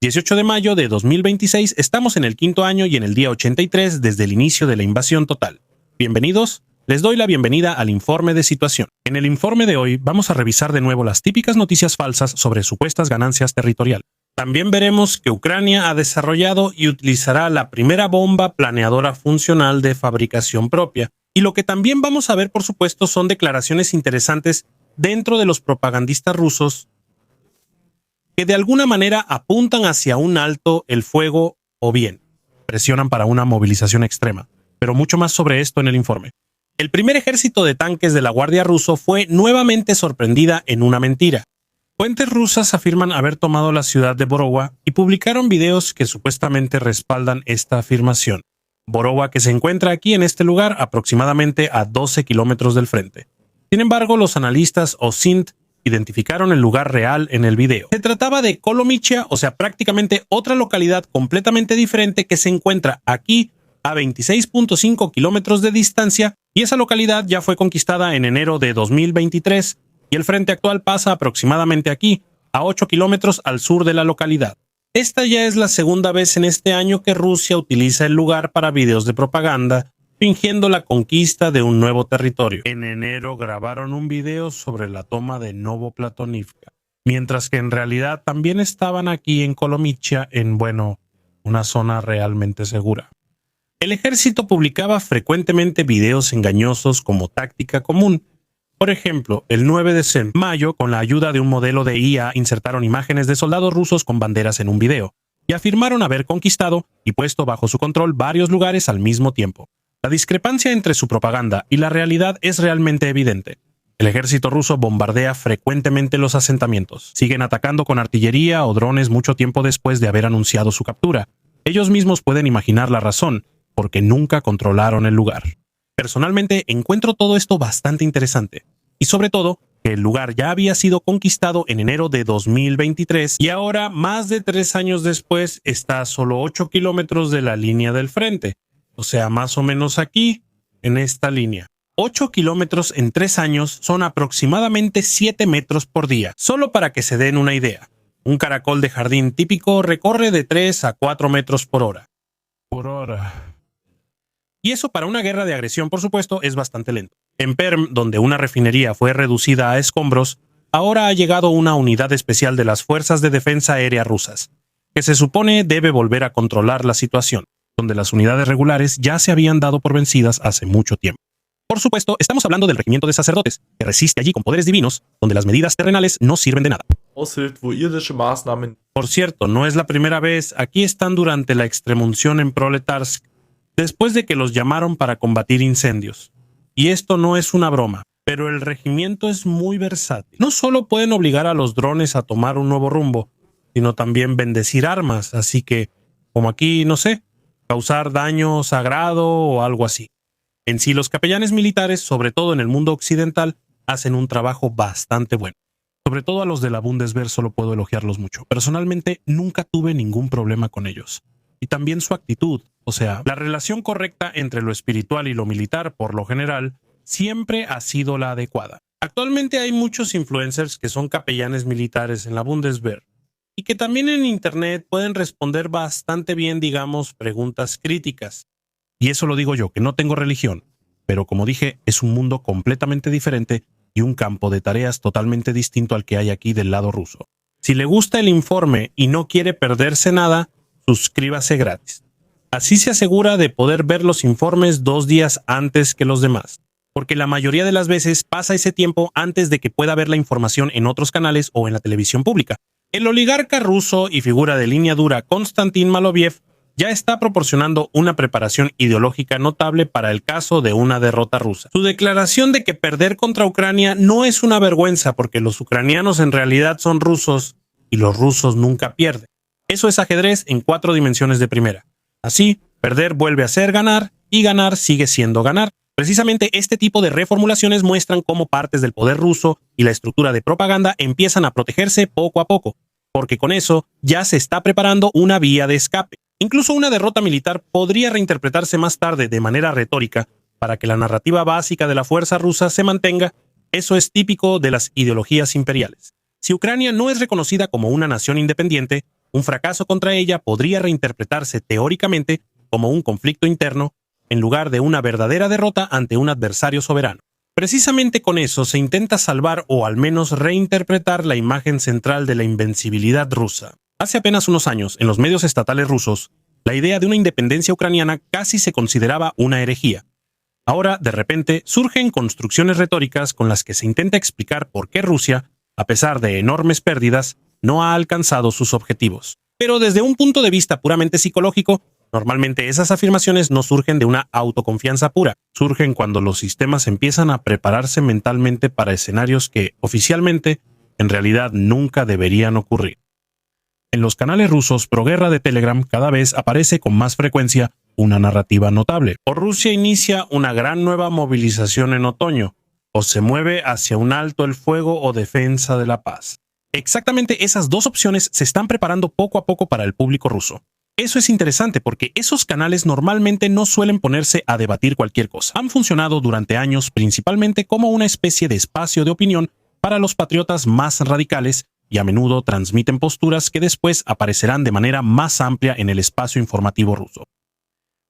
18 de mayo de 2026, estamos en el quinto año y en el día 83 desde el inicio de la invasión total. Bienvenidos, les doy la bienvenida al informe de situación. En el informe de hoy vamos a revisar de nuevo las típicas noticias falsas sobre supuestas ganancias territoriales. También veremos que Ucrania ha desarrollado y utilizará la primera bomba planeadora funcional de fabricación propia. Y lo que también vamos a ver, por supuesto, son declaraciones interesantes dentro de los propagandistas rusos que de alguna manera apuntan hacia un alto el fuego o bien presionan para una movilización extrema. Pero mucho más sobre esto en el informe. El primer ejército de tanques de la Guardia ruso fue nuevamente sorprendida en una mentira. Fuentes rusas afirman haber tomado la ciudad de Borowa y publicaron videos que supuestamente respaldan esta afirmación. Borowa, que se encuentra aquí en este lugar aproximadamente a 12 kilómetros del frente. Sin embargo, los analistas OSINT identificaron el lugar real en el video. Se trataba de Kolomicha, o sea, prácticamente otra localidad completamente diferente que se encuentra aquí a 26.5 kilómetros de distancia, y esa localidad ya fue conquistada en enero de 2023, y el frente actual pasa aproximadamente aquí, a 8 kilómetros al sur de la localidad. Esta ya es la segunda vez en este año que Rusia utiliza el lugar para videos de propaganda, fingiendo la conquista de un nuevo territorio. En enero grabaron un video sobre la toma de Novoplatonivka, mientras que en realidad también estaban aquí en Kolomicha, en, una zona realmente segura. El ejército publicaba frecuentemente videos engañosos como táctica común. Por ejemplo, el 9 de mayo, con la ayuda de un modelo de IA, insertaron imágenes de soldados rusos con banderas en un video, y afirmaron haber conquistado y puesto bajo su control varios lugares al mismo tiempo. La discrepancia entre su propaganda y la realidad es realmente evidente. El ejército ruso bombardea frecuentemente los asentamientos. Siguen atacando con artillería o drones mucho tiempo después de haber anunciado su captura. Ellos mismos pueden imaginar la razón, porque nunca controlaron el lugar. Personalmente encuentro todo esto bastante interesante, y sobre todo que el lugar ya había sido conquistado en enero de 2023 y ahora, más de 3 años después, está a solo 8 kilómetros de la línea del frente, o sea, más o menos aquí, en esta línea. 8 kilómetros en 3 años son aproximadamente 7 metros por día, solo para que se den una idea. Un caracol de jardín típico recorre de 3 a 4 metros por hora. Y eso para una guerra de agresión, por supuesto, es bastante lento. En Perm, donde una refinería fue reducida a escombros, ahora ha llegado una unidad especial de las Fuerzas de Defensa Aérea rusas, que se supone debe volver a controlar la situación, donde las unidades regulares ya se habían dado por vencidas hace mucho tiempo. Por supuesto, estamos hablando del regimiento de sacerdotes, que resiste allí con poderes divinos, donde las medidas terrenales no sirven de nada. Por cierto, no es la primera vez, aquí están durante la extremunción en Proletarsk, después de que los llamaron para combatir incendios. Y esto no es una broma, pero el regimiento es muy versátil. No solo pueden obligar a los drones a tomar un nuevo rumbo, sino también bendecir armas, así que, como aquí, no sé, causar daño sagrado o algo así. En sí, los capellanes militares, sobre todo en el mundo occidental, hacen un trabajo bastante bueno. Sobre todo a los de la Bundeswehr solo puedo elogiarlos mucho. Personalmente, nunca tuve ningún problema con ellos. Y también su actitud, o sea, la relación correcta entre lo espiritual y lo militar, por lo general, siempre ha sido la adecuada. Actualmente hay muchos influencers que son capellanes militares en la Bundeswehr y que también en internet pueden responder bastante bien, digamos, preguntas críticas. Y eso lo digo yo, que no tengo religión, pero como dije, es un mundo completamente diferente y un campo de tareas totalmente distinto al que hay aquí del lado ruso. Si le gusta el informe y no quiere perderse nada, suscríbase gratis. Así se asegura de poder ver los informes 2 días antes que los demás, porque la mayoría de las veces pasa ese tiempo antes de que pueda ver la información en otros canales o en la televisión pública. El oligarca ruso y figura de línea dura Konstantin Maloviev ya está proporcionando una preparación ideológica notable para el caso de una derrota rusa. Su declaración de que perder contra Ucrania no es una vergüenza porque los ucranianos en realidad son rusos y los rusos nunca pierden. Eso es ajedrez en 4 dimensiones de primera. Así, perder vuelve a ser ganar y ganar sigue siendo ganar. Precisamente este tipo de reformulaciones muestran cómo partes del poder ruso y la estructura de propaganda empiezan a protegerse poco a poco, porque con eso ya se está preparando una vía de escape. Incluso una derrota militar podría reinterpretarse más tarde de manera retórica para que la narrativa básica de la fuerza rusa se mantenga. Eso es típico de las ideologías imperiales. Si Ucrania no es reconocida como una nación independiente, Un fracaso contra ella podría reinterpretarse teóricamente como un conflicto interno en lugar de una verdadera derrota ante un adversario soberano. Precisamente con eso se intenta salvar o al menos reinterpretar la imagen central de la invencibilidad rusa. Hace apenas unos años, en los medios estatales rusos, la idea de una independencia ucraniana casi se consideraba una herejía. Ahora, de repente, surgen construcciones retóricas con las que se intenta explicar por qué Rusia, a pesar de enormes pérdidas, no ha alcanzado sus objetivos. Pero desde un punto de vista puramente psicológico, normalmente esas afirmaciones no surgen de una autoconfianza pura, surgen cuando los sistemas empiezan a prepararse mentalmente para escenarios que, oficialmente, en realidad nunca deberían ocurrir. En los canales rusos proguerra de Telegram cada vez aparece con más frecuencia una narrativa notable. O Rusia inicia una gran nueva movilización en otoño, o se mueve hacia un alto el fuego o defensa de la paz. Exactamente esas dos opciones se están preparando poco a poco para el público ruso. Eso es interesante porque esos canales normalmente no suelen ponerse a debatir cualquier cosa. Han funcionado durante años principalmente como una especie de espacio de opinión para los patriotas más radicales y a menudo transmiten posturas que después aparecerán de manera más amplia en el espacio informativo ruso.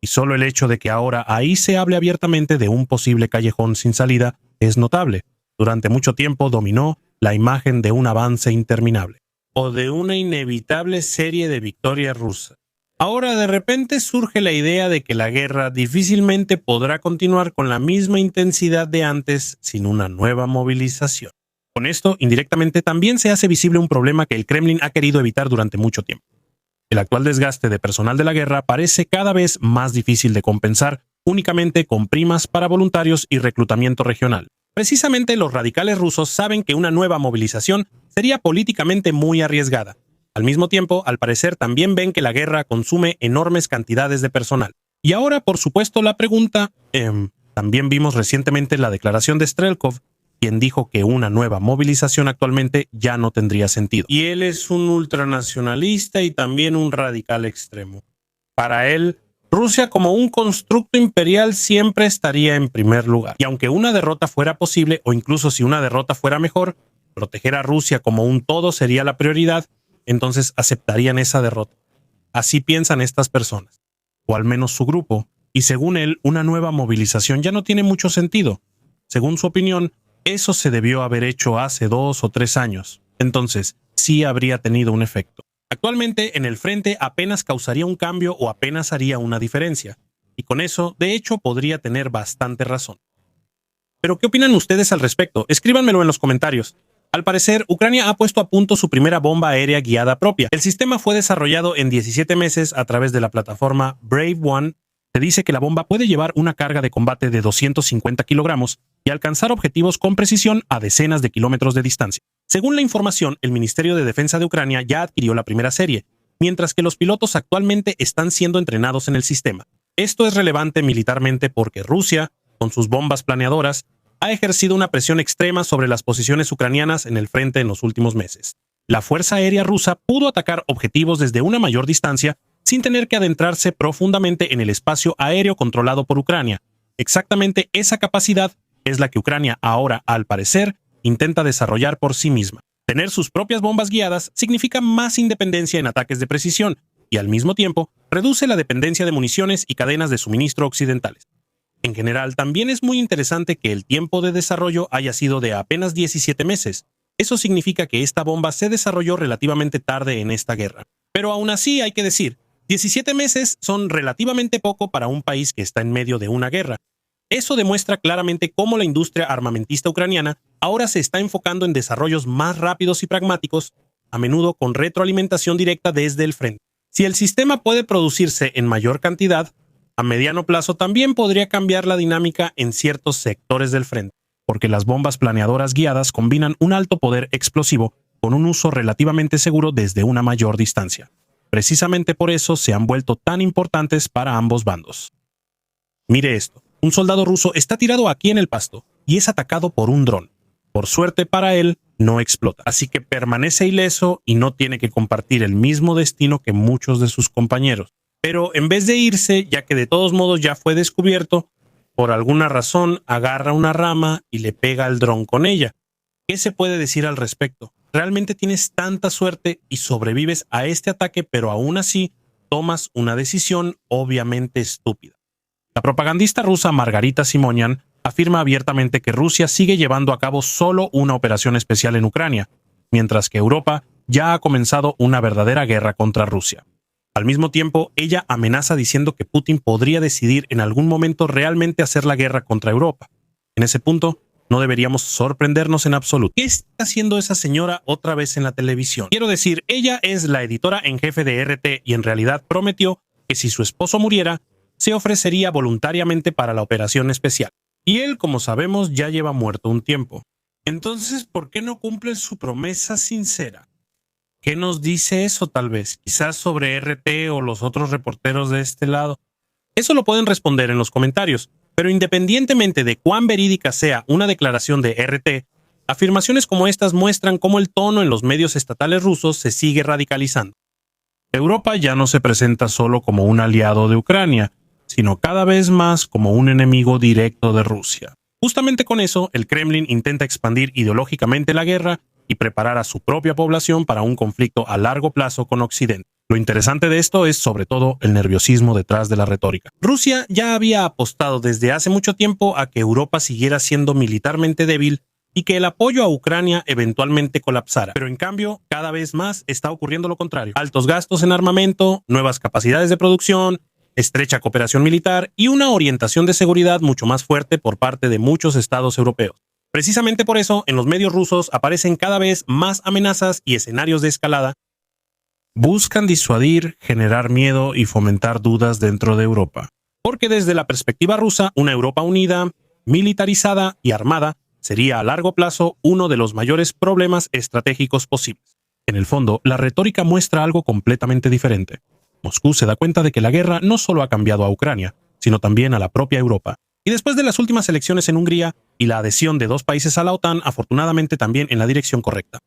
Y solo el hecho de que ahora ahí se hable abiertamente de un posible callejón sin salida es notable. Durante mucho tiempo dominó la imagen de un avance interminable, o de una inevitable serie de victorias rusas. Ahora de repente surge la idea de que la guerra difícilmente podrá continuar con la misma intensidad de antes sin una nueva movilización. Con esto, indirectamente, también se hace visible un problema que el Kremlin ha querido evitar durante mucho tiempo. El actual desgaste de personal de la guerra parece cada vez más difícil de compensar únicamente con primas para voluntarios y reclutamiento regional. Precisamente los radicales rusos saben que una nueva movilización sería políticamente muy arriesgada. Al mismo tiempo, al parecer, también ven que la guerra consume enormes cantidades de personal. Y ahora, por supuesto, la pregunta... también vimos recientemente la declaración de Strelkov, quien dijo que una nueva movilización actualmente ya no tendría sentido. Y él es un ultranacionalista y también un radical extremo. Para él, Rusia como un constructo imperial siempre estaría en primer lugar. Y aunque una derrota fuera posible, o incluso si una derrota fuera mejor, proteger a Rusia como un todo sería la prioridad, entonces aceptarían esa derrota. Así piensan estas personas, o al menos su grupo, y según él, una nueva movilización ya no tiene mucho sentido. Según su opinión, eso se debió haber hecho hace 2 o 3 años. Entonces, sí habría tenido un efecto. Actualmente, en el frente apenas causaría un cambio o apenas haría una diferencia. Y con eso, de hecho, podría tener bastante razón. Pero, ¿qué opinan ustedes al respecto? Escríbanmelo en los comentarios. Al parecer, Ucrania ha puesto a punto su primera bomba aérea guiada propia. El sistema fue desarrollado en 17 meses a través de la plataforma Brave One. Se dice que la bomba puede llevar una carga de combate de 250 kilogramos y alcanzar objetivos con precisión a decenas de kilómetros de distancia. Según la información, el Ministerio de Defensa de Ucrania ya adquirió la primera serie, mientras que los pilotos actualmente están siendo entrenados en el sistema. Esto es relevante militarmente porque Rusia, con sus bombas planeadoras, ha ejercido una presión extrema sobre las posiciones ucranianas en el frente en los últimos meses. La Fuerza Aérea rusa pudo atacar objetivos desde una mayor distancia sin tener que adentrarse profundamente en el espacio aéreo controlado por Ucrania. Exactamente esa capacidad es la que Ucrania ahora, al parecer, intenta desarrollar por sí misma. Tener sus propias bombas guiadas significa más independencia en ataques de precisión y, al mismo tiempo, reduce la dependencia de municiones y cadenas de suministro occidentales. En general, también es muy interesante que el tiempo de desarrollo haya sido de apenas 17 meses. Eso significa que esta bomba se desarrolló relativamente tarde en esta guerra. Pero aún así, hay que decir, 17 meses son relativamente poco para un país que está en medio de una guerra. Eso demuestra claramente cómo la industria armamentista ucraniana ahora se está enfocando en desarrollos más rápidos y pragmáticos, a menudo con retroalimentación directa desde el frente. Si el sistema puede producirse en mayor cantidad, a mediano plazo también podría cambiar la dinámica en ciertos sectores del frente, porque las bombas planeadoras guiadas combinan un alto poder explosivo con un uso relativamente seguro desde una mayor distancia. Precisamente por eso se han vuelto tan importantes para ambos bandos. Mire esto. Un soldado ruso está tirado aquí en el pasto y es atacado por un dron. Por suerte para él, no explota, así que permanece ileso y no tiene que compartir el mismo destino que muchos de sus compañeros. Pero en vez de irse, ya que de todos modos ya fue descubierto, por alguna razón agarra una rama y le pega al dron con ella. ¿Qué se puede decir al respecto? realmente tienes tanta suerte y sobrevives a este ataque, pero aún así tomas una decisión obviamente estúpida. La propagandista rusa Margarita Simonian afirma abiertamente que Rusia sigue llevando a cabo solo una operación especial en Ucrania, mientras que Europa ya ha comenzado una verdadera guerra contra Rusia. Al mismo tiempo, ella amenaza diciendo que Putin podría decidir en algún momento realmente hacer la guerra contra Europa. En ese punto, no deberíamos sorprendernos en absoluto. ¿Qué está haciendo esa señora otra vez en la televisión? Quiero decir, ella es la editora en jefe de RT y en realidad prometió que si su esposo muriera, se ofrecería voluntariamente para la operación especial. Y él, como sabemos, ya lleva muerto un tiempo. Entonces, ¿por qué no cumple su promesa sincera? ¿Qué nos dice eso tal vez? Quizás sobre RT o los otros reporteros de este lado. Eso lo pueden responder en los comentarios, pero independientemente de cuán verídica sea una declaración de RT, afirmaciones como estas muestran cómo el tono en los medios estatales rusos se sigue radicalizando. Europa ya no se presenta solo como un aliado de Ucrania, sino cada vez más como un enemigo directo de Rusia. Justamente con eso, el Kremlin intenta expandir ideológicamente la guerra y preparar a su propia población para un conflicto a largo plazo con Occidente. Lo interesante de esto es sobre todo el nerviosismo detrás de la retórica. Rusia ya había apostado desde hace mucho tiempo a que Europa siguiera siendo militarmente débil y que el apoyo a Ucrania eventualmente colapsara. Pero en cambio, cada vez más está ocurriendo lo contrario. Altos gastos en armamento, nuevas capacidades de producción, estrecha cooperación militar y una orientación de seguridad mucho más fuerte por parte de muchos estados europeos. Precisamente por eso, en los medios rusos aparecen cada vez más amenazas y escenarios de escalada. Buscan disuadir, generar miedo y fomentar dudas dentro de Europa. Porque desde la perspectiva rusa, una Europa unida, militarizada y armada sería a largo plazo uno de los mayores problemas estratégicos posibles. En el fondo, la retórica muestra algo completamente diferente. Moscú se da cuenta de que la guerra no solo ha cambiado a Ucrania, sino también a la propia Europa. Y después de las últimas elecciones en Hungría y la adhesión de 2 países a la OTAN, afortunadamente también en la dirección correcta.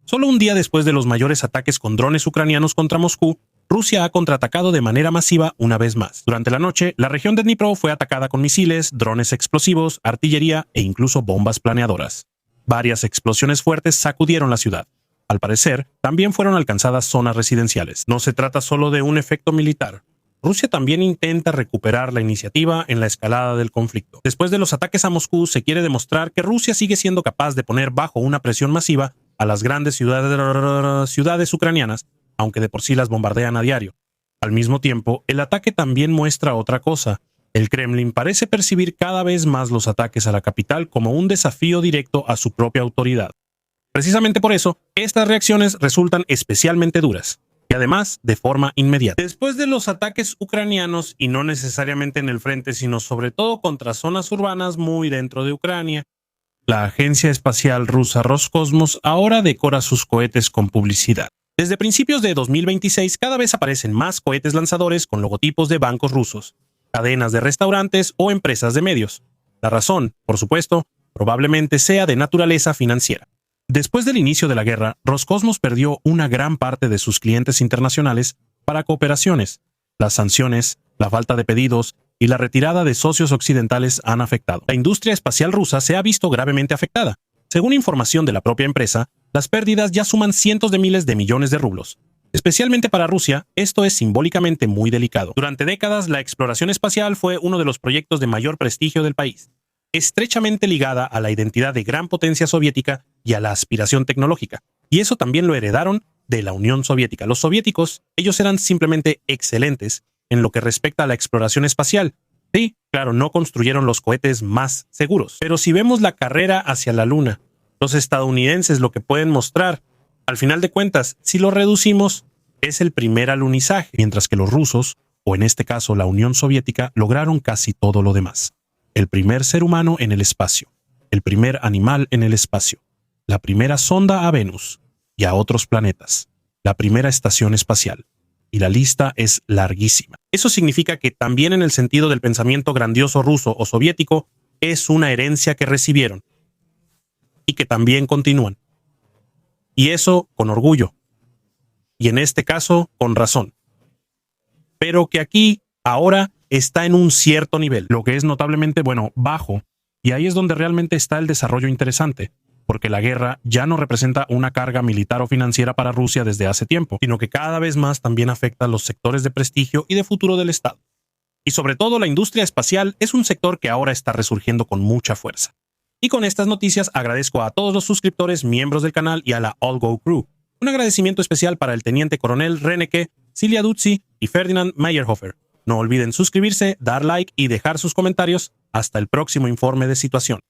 Solo un día después de los mayores ataques con drones ucranianos contra Moscú, Rusia ha contraatacado de manera masiva una vez más. Durante la noche, la región de Dnipro fue atacada con misiles, drones explosivos, artillería e incluso bombas planeadoras. Varias explosiones fuertes sacudieron la ciudad. Al parecer, también fueron alcanzadas zonas residenciales. No se trata solo de un efecto militar. Rusia también intenta recuperar la iniciativa en la escalada del conflicto. Después de los ataques a Moscú, se quiere demostrar que Rusia sigue siendo capaz de poner bajo una presión masiva a las grandes ciudades ucranianas, aunque de por sí las bombardean a diario. Al mismo tiempo, el ataque también muestra otra cosa. El Kremlin parece percibir cada vez más los ataques a la capital como un desafío directo a su propia autoridad. Precisamente por eso, estas reacciones resultan especialmente duras, y además de forma inmediata. Después de los ataques ucranianos, y no necesariamente en el frente, sino sobre todo contra zonas urbanas muy dentro de Ucrania, la agencia espacial rusa Roscosmos ahora decora sus cohetes con publicidad. Desde principios de 2026, cada vez aparecen más cohetes lanzadores con logotipos de bancos rusos, cadenas de restaurantes o empresas de medios. La razón, por supuesto, probablemente sea de naturaleza financiera. Después del inicio de la guerra, Roscosmos perdió una gran parte de sus clientes internacionales para cooperaciones. Las sanciones, la falta de pedidos y la retirada de socios occidentales han afectado. La industria espacial rusa se ha visto gravemente afectada. Según información de la propia empresa, las pérdidas ya suman cientos de miles de millones de rublos. Especialmente para Rusia, esto es simbólicamente muy delicado. Durante décadas, la exploración espacial fue uno de los proyectos de mayor prestigio del país, estrechamente ligada a la identidad de gran potencia soviética y a la aspiración tecnológica. Y eso también lo heredaron de la Unión Soviética. Los soviéticos, ellos eran simplemente excelentes en lo que respecta a la exploración espacial. Sí, claro, no construyeron los cohetes más seguros. Pero si vemos la carrera hacia la Luna, los estadounidenses lo que pueden mostrar, al final de cuentas, si lo reducimos, es el primer alunizaje, mientras que los rusos, o en este caso la Unión Soviética, lograron casi todo lo demás. El primer ser humano en el espacio, el primer animal en el espacio, la primera sonda a Venus y a otros planetas, la primera estación espacial. Y la lista es larguísima. Eso significa que también en el sentido del pensamiento grandioso ruso o soviético, es una herencia que recibieron y que también continúan. Y eso con orgullo. Y en este caso, con razón. Pero que aquí, ahora, está en un cierto nivel, lo que es notablemente, bajo. Y ahí es donde realmente está el desarrollo interesante. porque la guerra ya no representa una carga militar o financiera para Rusia desde hace tiempo, sino que cada vez más también afecta a los sectores de prestigio y de futuro del Estado. Y sobre todo la industria espacial es un sector que ahora está resurgiendo con mucha fuerza. Y con estas noticias agradezco a todos los suscriptores, miembros del canal y a la All Go Crew. Un agradecimiento especial para el teniente coronel Reneke, Cilia Duzzi y Ferdinand Meyerhofer. No olviden suscribirse, dar like y dejar sus comentarios. Hasta el próximo informe de situación.